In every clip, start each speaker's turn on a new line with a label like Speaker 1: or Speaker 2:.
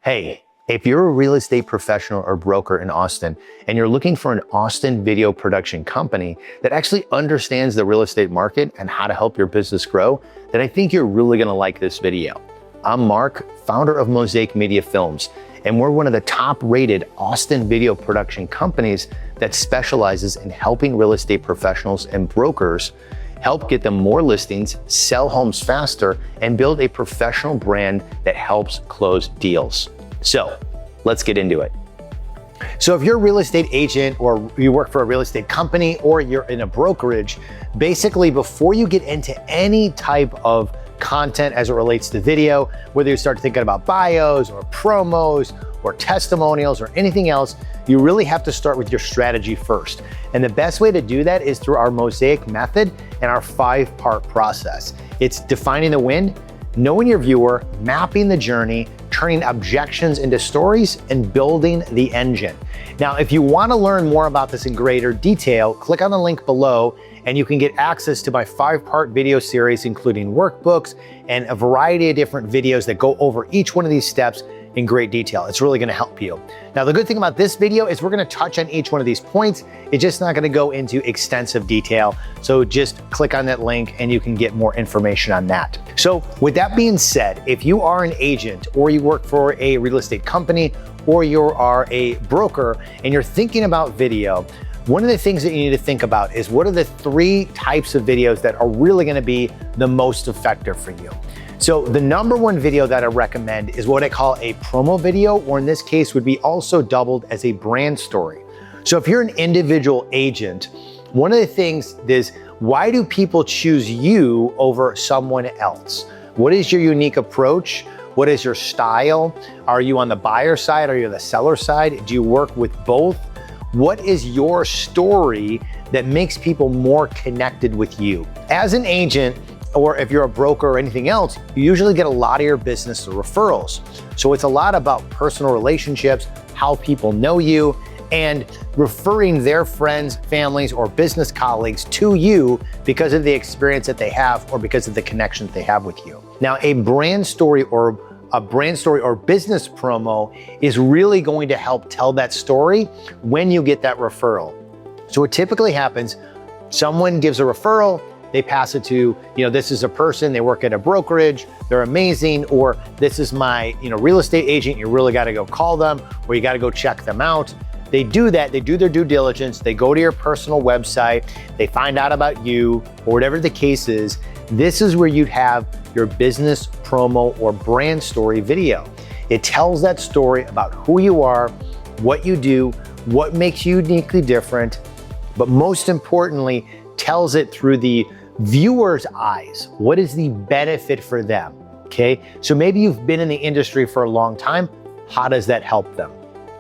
Speaker 1: Hey, if you're a real estate professional or broker in Austin and you're looking for an Austin video production company that actually understands the real estate market and how to help your business grow, then I think you're really gonna like this video. I'm Mark, founder of Mosaic Media Films, and we're one of the top-rated Austin video production companies that specializes in helping real estate professionals and brokers help get them more listings, sell homes faster, and build a professional brand that helps close deals. So let's get into it. So if you're a real estate agent or you work for a real estate company or you're in a brokerage, basically before you get into any type of content as it relates to video, whether you start thinking about bios or promos or testimonials or anything else, you really have to start with your strategy first. And the best way to do that is through our Mosaic method and our 5-part process. It's defining the win, knowing your viewer, mapping the journey, turning objections into stories, and building the engine. Now, if you want to learn more about this in greater detail, click on the link below and you can get access to my 5-part video series, including workbooks and a variety of different videos that go over each one of these steps in great detail. It's really gonna help you. Now, the good thing about this video is we're gonna touch on each one of these points. It's just not gonna go into extensive detail. So just click on that link and you can get more information on that. So with that being said, if you are an agent or you work for a real estate company or you are a broker and you're thinking about video, one of the things that you need to think about is what are the 3 types of videos that are really gonna be the most effective for you. So the number 1 video that I recommend is what I call a promo video, or in this case would be also doubled as a brand story. So if you're an individual agent, one of the things is, why do people choose you over someone else? What is your unique approach? What is your style? Are you on the buyer side? Are you on the seller side? Do you work with both? What is your story that makes people more connected with you? As an agent, or if you're a broker or anything else, you usually get a lot of your business through referrals. So it's a lot about personal relationships, how people know you, and referring their friends, families, or business colleagues to you because of the experience that they have or because of the connections they have with you. Now, a brand story or business promo is really going to help tell that story when you get that referral. So what typically happens, someone gives a referral, they pass it to, this is a person, they work at a brokerage, they're amazing, or this is my, real estate agent, you really gotta go call them, or you gotta go check them out. They do that, they do their due diligence, they go to your personal website, they find out about you, or whatever the case is. This is where you'd have your business promo or brand story video. It tells that story about who you are, what you do, what makes you uniquely different, but most importantly, tells it through the viewer's eyes. What is the benefit for them? Okay, so maybe you've been in the industry for a long time. How does that help them?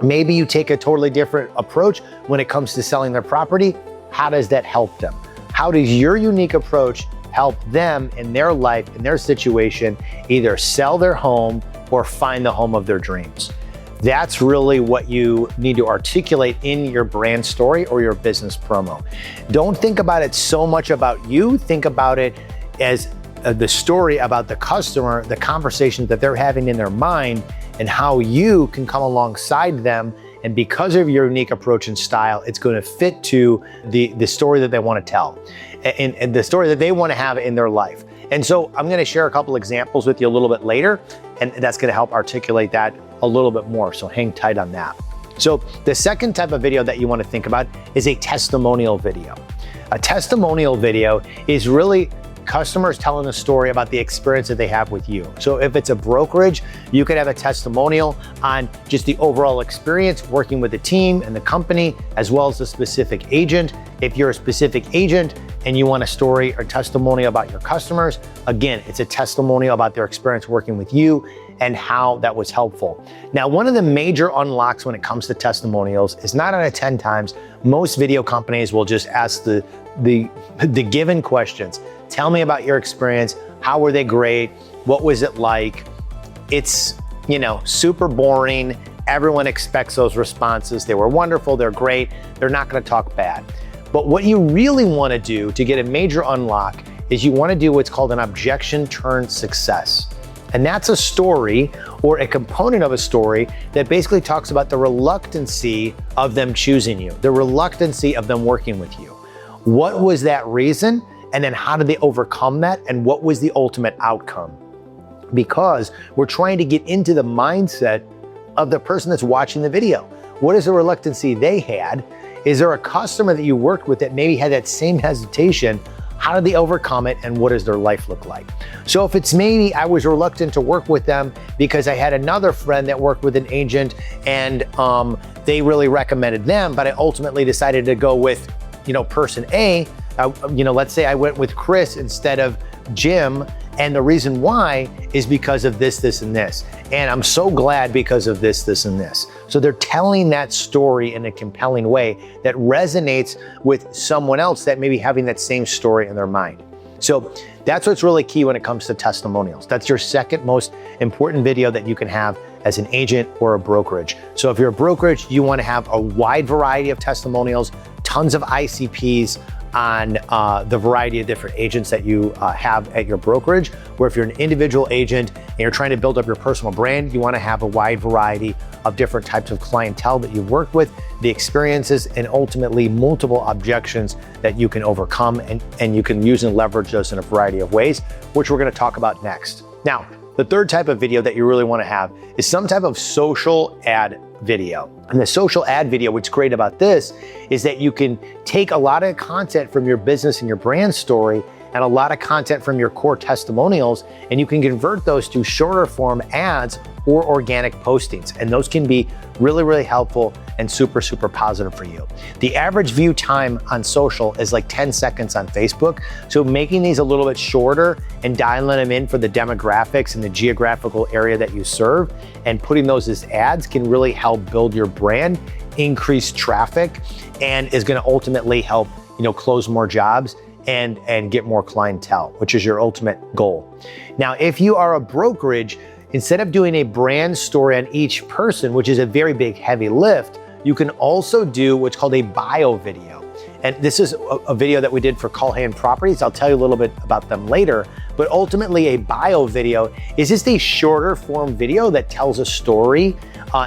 Speaker 1: Maybe you take a totally different approach when it comes to selling their property. How does that help them? How does your unique approach help them in their life, in their situation, either sell their home or find the home of their dreams? That's really what you need to articulate in your brand story or your business promo. Don't think about it so much about you. Think about it as the story about the customer, the conversation that they're having in their mind, and how you can come alongside them. And because of your unique approach and style, it's going to fit to the story that they want to tell and the story that they want to have in their life. And so I'm going to share a couple examples with you a little bit later, and that's going to help articulate that a little bit more. So hang tight on that. So the second type of video that you want to think about is a testimonial video. A testimonial video is really customers telling a story about the experience that they have with you. So if it's a brokerage, you could have a testimonial on just the overall experience working with the team and the company, as well as the specific agent. If you're a specific agent and you want a story or testimonial about your customers, again, it's a testimonial about their experience working with you and how that was helpful. Now, one of the major unlocks when it comes to testimonials is 9 out of 10 times, most video companies will just ask the given questions. Tell me about your experience. How were they great? What was it like? It's, super boring. Everyone expects those responses. They were wonderful. They're great. They're not going to talk bad. But what you really want to do to get a major unlock is you want to do what's called an objection turned success. And that's a story or a component of a story that basically talks about the reluctancy of them choosing you, the reluctancy of them working with you. What was that reason? And then how did they overcome that? And what was the ultimate outcome? Because we're trying to get into the mindset of the person that's watching the video. What is the reluctancy they had? Is there a customer that you worked with that maybe had that same hesitation? How did they overcome it, and what does their life look like? So if it's maybe I was reluctant to work with them because I had another friend that worked with an agent and they really recommended them, but I ultimately decided to go with, person A, let's say I went with Chris instead of Jim, and the reason why is because of this, this, and this. And I'm so glad because of this, this, and this. So they're telling that story in a compelling way that resonates with someone else that may be having that same story in their mind. So that's what's really key when it comes to testimonials. That's your second most important video that you can have as an agent or a brokerage. So if you're a brokerage, you want to have a wide variety of testimonials, tons of ICPs, on the variety of different agents that you have at your brokerage. Where if you're an individual agent and you're trying to build up your personal brand, you want to have a wide variety of different types of clientele that you've worked with, the experiences, and ultimately multiple objections that you can overcome, and you can use and leverage those in a variety of ways, which we're going to talk about next. Now, the third type of video that you really want to have is some type of social ad video. And the social ad video, what's great about this is that you can take a lot of content from your business and your brand story and a lot of content from your core testimonials, and you can convert those to shorter form ads or organic postings. And those can be really, really helpful and super, super positive for you. The average view time on social is like 10 seconds on Facebook. So making these a little bit shorter and dialing them in for the demographics and the geographical area that you serve and putting those as ads can really help build your brand, increase traffic, and is gonna ultimately help, close more jobs and get more clientele, which is your ultimate goal. Now, if you are a brokerage, instead of doing a brand story on each person, which is a very big, heavy lift, you can also do what's called a bio video. And this is a video that we did for Callahan Properties. I'll tell you a little bit about them later, but ultimately a bio video is just a shorter form video that tells a story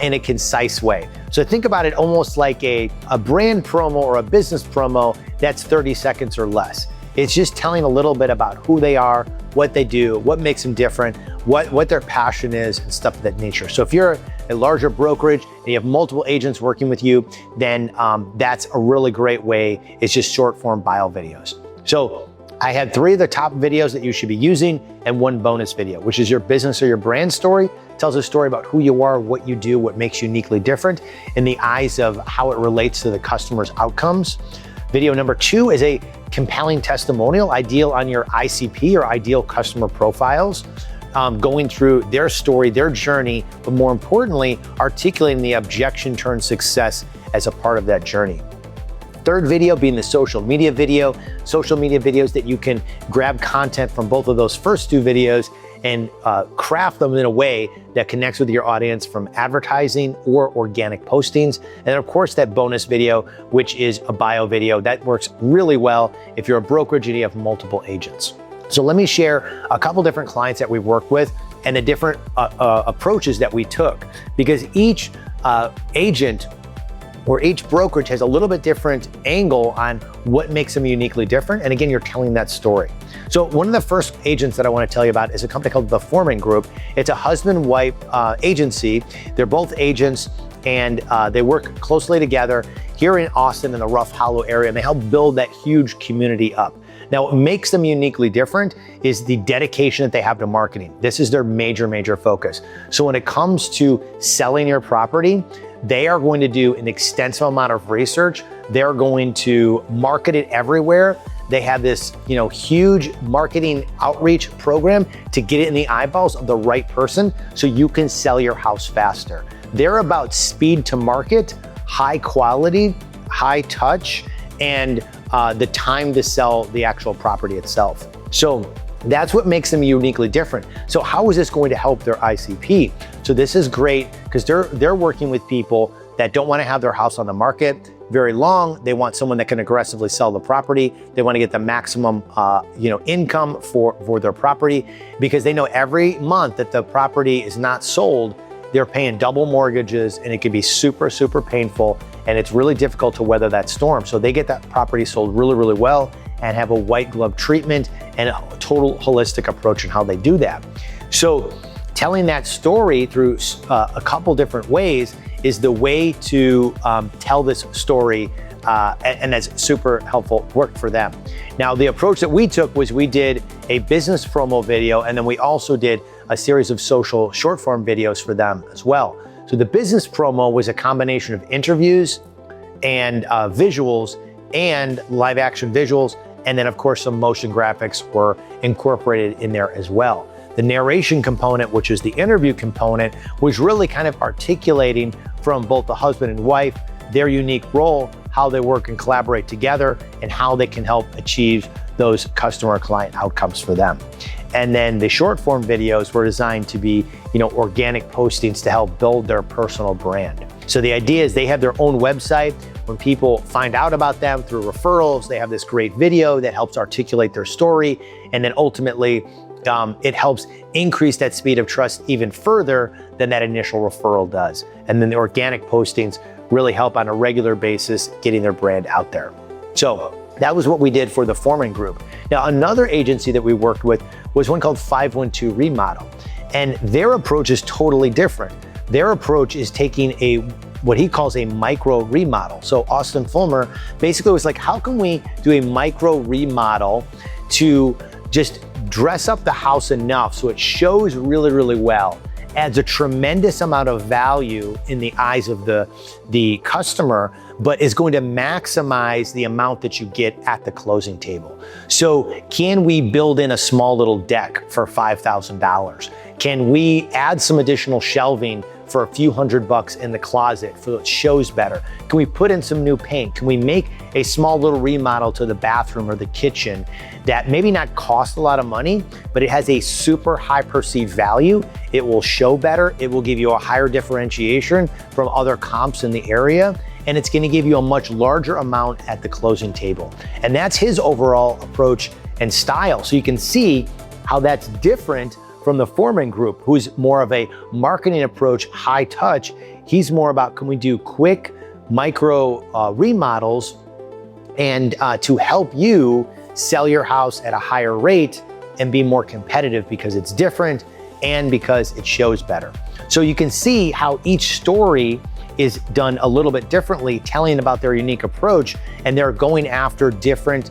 Speaker 1: in a concise way. So think about it almost like a brand promo or a business promo that's 30 seconds or less. It's just telling a little bit about who they are, what they do, what makes them different, what their passion is, and stuff of that nature. So if you're a larger brokerage and you have multiple agents working with you, then that's a really great way. It's just short form bio videos. So I had 3 of the top videos that you should be using and 1 bonus video, which is your business or your brand story. Tells a story about who you are, what you do, what makes you uniquely different in the eyes of how it relates to the customer's outcomes. Video number 2 is a compelling testimonial, ideal on your ICP or ideal customer profiles, going through their story, their journey, but more importantly, articulating the objection turned success as a part of that journey. Third video being the social media video. Social media videos that you can grab content from both of those first 2 videos and craft them in a way that connects with your audience from advertising or organic postings. And of course, that bonus video, which is a bio video, that works really well if you're a brokerage and you have multiple agents. So let me share a couple different clients that we've worked with and the different approaches that we took, because each agent or each brokerage has a little bit different angle on what makes them uniquely different. And again, you're telling that story. So one of the first agents that I want to tell you about is a company called The Foreman Group. It's a husband-wife agency. They're both agents and they work closely together here in Austin in the Rough Hollow area, and they help build that huge community up. Now, what makes them uniquely different is the dedication that they have to marketing. This is their major focus. So when it comes to selling your property, they are going to do an extensive amount of research. They're going to market it everywhere. They have this, huge marketing outreach program to get it in the eyeballs of the right person so you can sell your house faster. They're about speed to market, high quality, high touch, and the time to sell the actual property itself. So that's what makes them uniquely different. So how is this going to help their ICP? So this is great because they're working with people that don't want to have their house on the market. very long. They want someone that can aggressively sell the property. They want to get the maximum income for their property, because they know every month that the property is not sold, they're paying double mortgages, and it can be super, super painful, and it's really difficult to weather that storm. So they get that property sold really, really well and have a white glove treatment and a total holistic approach in how they do that. So telling that story through a couple different ways is the way to tell this story, and that's super helpful, worked for them. Now, the approach that we took was we did a business promo video, and then we also did a series of social short form videos for them as well. So the business promo was a combination of interviews and visuals and live action visuals, and then of course some motion graphics were incorporated in there as well. The narration component, which is the interview component, was really kind of articulating from both the husband and wife their unique role, how they work and collaborate together, and how they can help achieve those customer client outcomes for them. And then the short form videos were designed to be, organic postings to help build their personal brand. So the idea is they have their own website. When people find out about them through referrals, they have this great video that helps articulate their story. And then ultimately, it helps increase that speed of trust even further than that initial referral does. And then the organic postings really help on a regular basis getting their brand out there. So that was what we did for the Foreman Group. Now, another agency that we worked with was one called 512 Remodel. And their approach is totally different. Their approach is taking what he calls a micro remodel. So Austin Fulmer basically was like, how can we do a micro remodel to just dress up the house enough so it shows really, really well, adds a tremendous amount of value in the eyes of the customer, but is going to maximize the amount that you get at the closing table. So can we build in a small little deck for $5,000? Can we add some additional shelving for a few $100 in the closet so it shows better? Can we put in some new paint? Can we make a small little remodel to the bathroom or the kitchen that maybe not cost a lot of money, but it has a super high perceived value? It will show better. It will give you a higher differentiation from other comps in the area, and it's gonna give you a much larger amount at the closing table. And that's his overall approach and style. So you can see how that's different from the Foreman Group, who's more of a marketing approach, high touch. He's more about, can we do quick micro remodels and to help you sell your house at a higher rate and be more competitive because it's different and because it shows better. So you can see how each story is done a little bit differently, telling about their unique approach, and they're going after different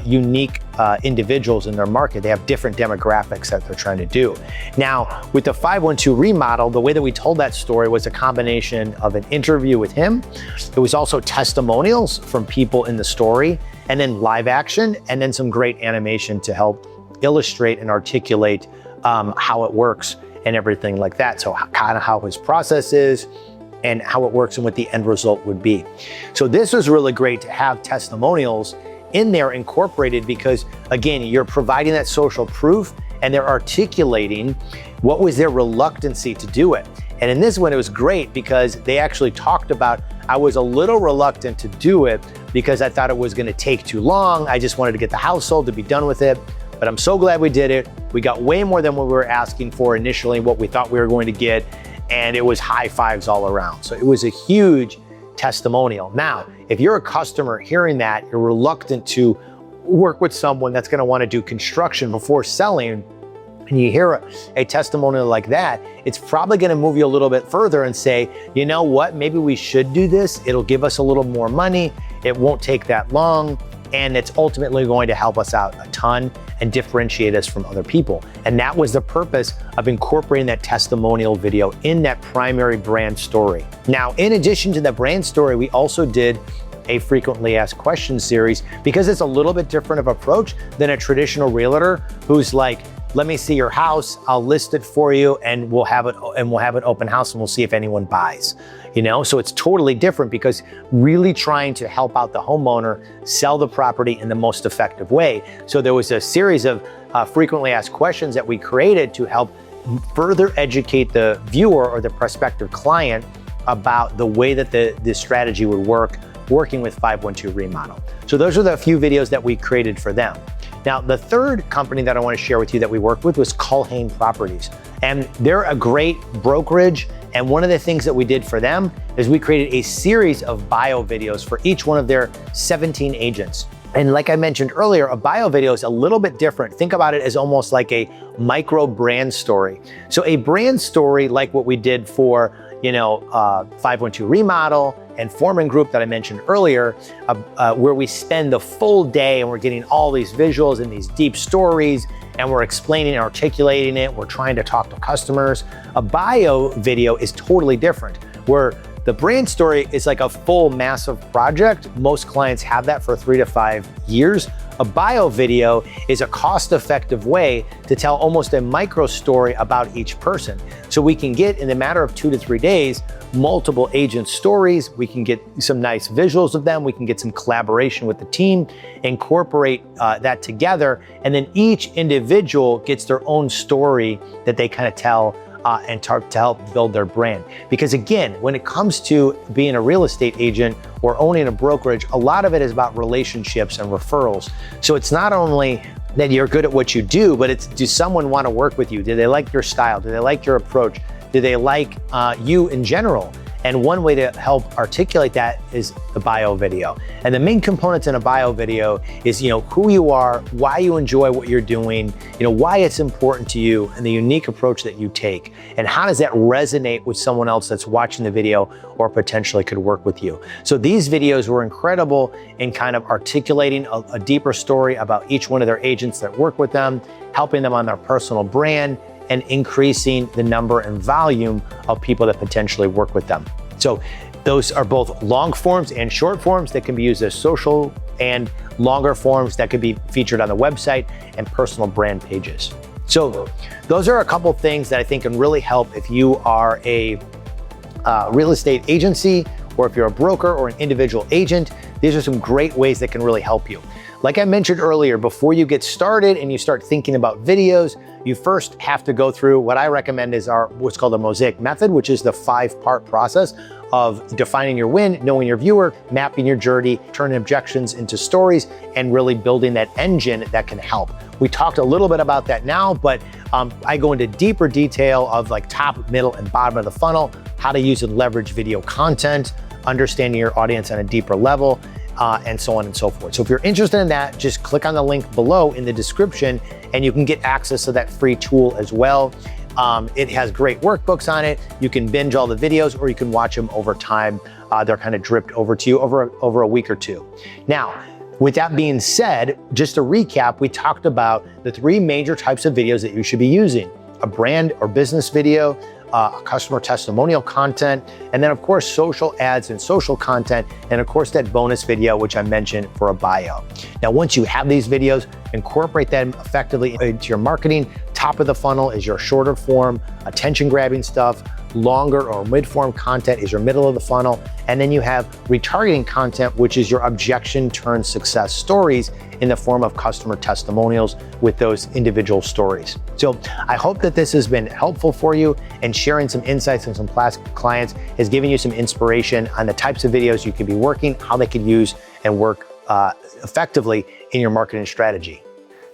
Speaker 1: unique individuals in their market. They have different demographics that they're trying to do. Now, with the 512 Remodel, the way that we told that story was a combination of an interview with him. It was also testimonials from people in the story, and then live action, and then some great animation to help illustrate and articulate how it works and everything like that. So kind of how his process is and how it works and what the end result would be. So this was really great to have testimonials in there incorporated, because again, you're providing that social proof and they're articulating what was their reluctancy to do it. And in this one, it was great because they actually talked about, I was a little reluctant to do it because I thought it was gonna take too long. I just wanted to get the house sold to be done with it. But I'm so glad we did it. We got way more than what we were asking for initially, what we thought we were going to get. And it was high fives all around. So it was a huge testimonial. Now, if you're a customer hearing that, you're reluctant to work with someone that's gonna wanna do construction before selling, and you hear a testimonial like that, it's probably gonna move you a little bit further and say, you know what, maybe we should do this. It'll give us a little more money. It won't take that long. And it's ultimately going to help us out a ton and differentiate us from other people. And that was the purpose of incorporating that testimonial video in that primary brand story. Now, in addition to the brand story, we also did a frequently asked questions series, because it's a little bit different of approach than a traditional realtor who's like, let me see your house, I'll list it for you, and we'll have an open house and we'll see if anyone buys. So it's totally different, because really trying to help out the homeowner sell the property in the most effective way. So there was a series of frequently asked questions that we created to help further educate the viewer or the prospective client about the way that the strategy would work, working with 512 Remodel. So those are the few videos that we created for them. Now, the third company that I want to share with you that we worked with was Culhane Properties. And they're a great brokerage. And one of the things that we did for them is we created a series of bio videos for each one of their 17 agents. And like I mentioned earlier, a bio video is a little bit different. Think about it as almost like a micro brand story. So a brand story like what we did for 512 Remodel and Foreman Group that I mentioned earlier, where we spend the full day and we're getting all these visuals and these deep stories and we're explaining and articulating it. We're trying to talk to customers. A bio video is totally different, where the brand story is like a full massive project. Most clients have that for 3 to 5 years. A bio video is a cost-effective way to tell almost a micro story about each person. So we can get, in a matter of 2 to 3 days, multiple agent stories. We can get some nice visuals of them. We can get some collaboration with the team, incorporate that together, and then each individual gets their own story that they kind of tell and to help build their brand. Because again, when it comes to being a real estate agent or owning a brokerage, a lot of it is about relationships and referrals. So it's not only that you're good at what you do, but it's, does someone want to work with you? Do they like your style? Do they like your approach? Do they like you in general? And one way to help articulate that is the bio video. And the main components in a bio video is, who you are, why you enjoy what you're doing, why it's important to you, and the unique approach that you take. And how does that resonate with someone else that's watching the video or potentially could work with you? So these videos were incredible in kind of articulating a deeper story about each one of their agents that work with them, helping them on their personal brand, and increasing the number and volume of people that potentially work with them. So those are both long forms and short forms that can be used as social, and longer forms that could be featured on the website and personal brand pages. So those are a couple things that I think can really help if you are a real estate agency, or if you're a broker or an individual agent. These are some great ways that can really help you. Like I mentioned earlier, before you get started and you start thinking about videos, you first have to go through what I recommend is what's called a Mosaic method, which is the 5-part process of defining your win, knowing your viewer, mapping your journey, turning objections into stories, and really building that engine that can help. We talked a little bit about that now, but I go into deeper detail of like top, middle, and bottom of the funnel, how to use and leverage video content, understanding your audience on a deeper level, and so on and so forth. So if you're interested in that, just click on the link below in the description and you can get access to that free tool as well. It has great workbooks on it. You can binge all the videos or you can watch them over time. They're kind of dripped over to you over a week or two. Now, with that being said, just to recap, we talked about the 3 major types of videos that you should be using: a brand or business video, customer testimonial content, and then of course social ads and social content, and of course that bonus video which I mentioned for a bio. Now once you have these videos, incorporate them effectively into your marketing. Top of the funnel is your shorter form, attention grabbing stuff. Longer or mid-form content is your middle of the funnel. And then you have retargeting content, which is your objection turn success stories in the form of customer testimonials with those individual stories. So I hope that this has been helpful for you, and sharing some insights from some past clients has given you some inspiration on the types of videos you could be working, how they could use and work effectively in your marketing strategy.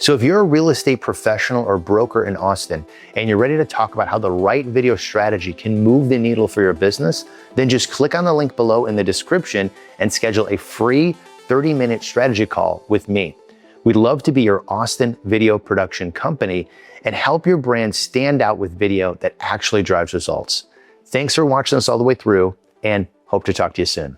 Speaker 1: So if you're a real estate professional or broker in Austin and you're ready to talk about how the right video strategy can move the needle for your business, then just click on the link below in the description and schedule a free 30-minute strategy call with me. We'd love to be your Austin video production company and help your brand stand out with video that actually drives results. Thanks for watching us all the way through, and hope to talk to you soon.